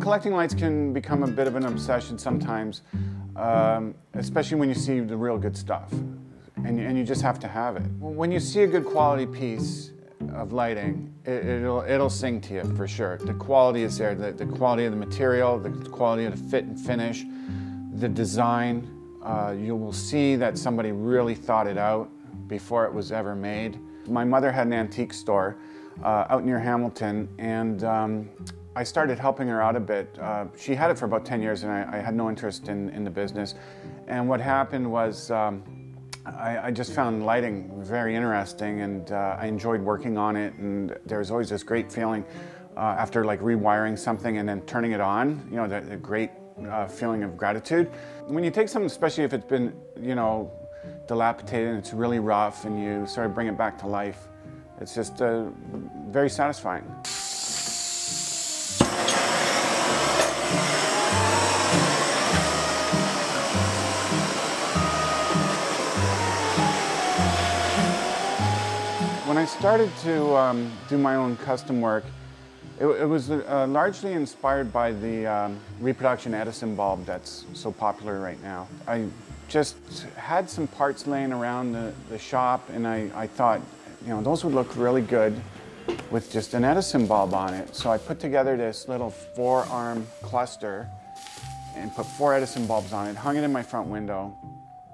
collecting lights can become a bit of an obsession sometimes, especially when you see the real good stuff, and you just have to have it. When you see a good quality piece of lighting, it'll sing to you for sure. The quality is there, the quality of the material, the quality of the fit and finish, the design. You will see that somebody really thought it out before it was ever made. My mother had an antique store out near Hamilton, and I started helping her out a bit. She had it for about 10 years, and I had no interest in the business. And what happened was I just found lighting very interesting, and I enjoyed working on it, and there was always this great feeling after like rewiring something and then turning it on, you know, the great feeling of gratitude. When you take something, especially if it's been, you know, dilapidated and it's really rough, and you sort of bring it back to life, it's just very satisfying. When I started to do my own custom work, it was largely inspired by the reproduction Edison bulb that's so popular right now. I just had some parts laying around the shop, and I thought, you know, those would look really good with just an Edison bulb on it. So I put together this little 4-arm cluster and put 4 Edison bulbs on it, hung it in my front window,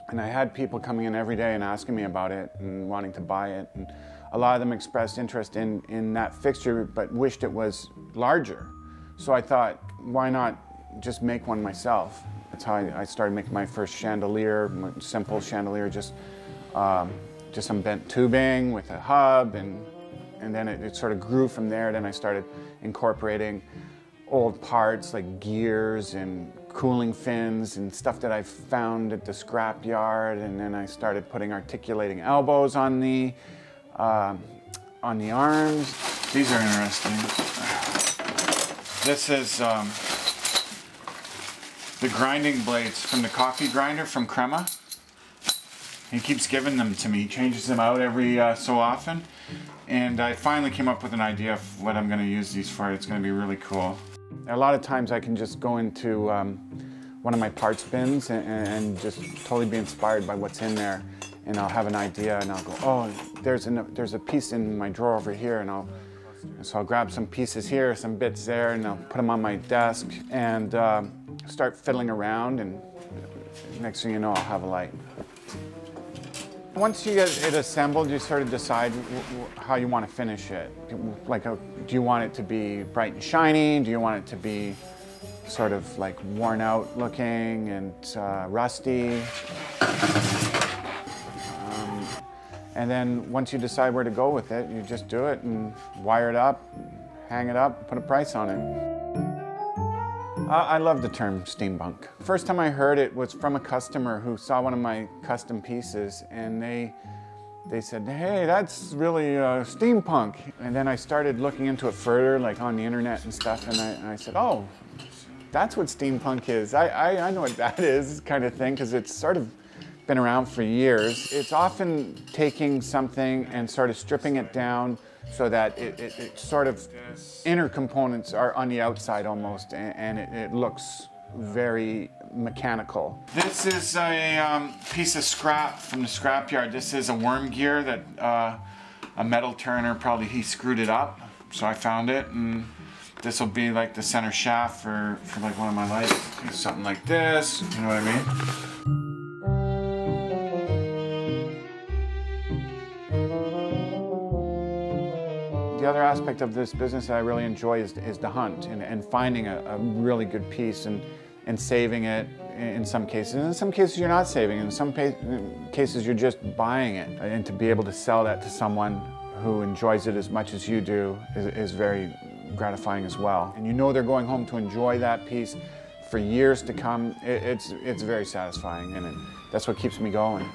and I had people coming in every day and asking me about it and wanting to buy it. And a lot of them expressed interest in that fixture, but wished it was larger. So I thought, why not just make one myself? That's how I started making my first chandelier, simple chandelier, just some bent tubing with a hub, and then it sort of grew from there. Then I started incorporating old parts like gears and cooling fins and stuff that I found at the scrap yard, and then I started putting articulating elbows on the arms. These are interesting. This is the grinding blades from the coffee grinder from Crema. He keeps giving them to me. He changes them out every so often. And I finally came up with an idea of what I'm going to use these for. It's going to be really cool. A lot of times I can just go into one of my parts bins and just totally be inspired by what's in there. And I'll have an idea, and I'll go, oh, there's a piece in my drawer over here, so I'll grab some pieces here, some bits there, and I'll put them on my desk and start fiddling around, and next thing you know, I'll have a light. Once you get it assembled, you sort of decide how you want to finish it. Like, do you want it to be bright and shiny? Do you want it to be sort of like worn out looking and rusty? And then once you decide where to go with it, you just do it and wire it up, hang it up, put a price on it. I love the term steampunk. First time I heard it was from a customer who saw one of my custom pieces, and they said, hey, that's really steampunk. And then I started looking into it further, like on the internet and stuff, and I said, oh, that's what steampunk is. I know what that is, kind of thing, because it's sort of been around for years. It's often taking something and sort of stripping it down so that it sort of inner components are on the outside almost, and it looks very mechanical. This is a piece of scrap from the scrapyard. This is a worm gear that a metal turner, probably he screwed it up, so I found it, and this will be like the center shaft for like one of my lights. Something like this, you know what I mean? The other aspect of this business that I really enjoy is the hunt and finding a really good piece and saving it in some cases. In some cases you're not saving it. In some cases you're just buying it. And to be able to sell that to someone who enjoys it as much as you do is very gratifying as well. And you know they're going home to enjoy that piece for years to come. It's very satisfying, and that's what keeps me going.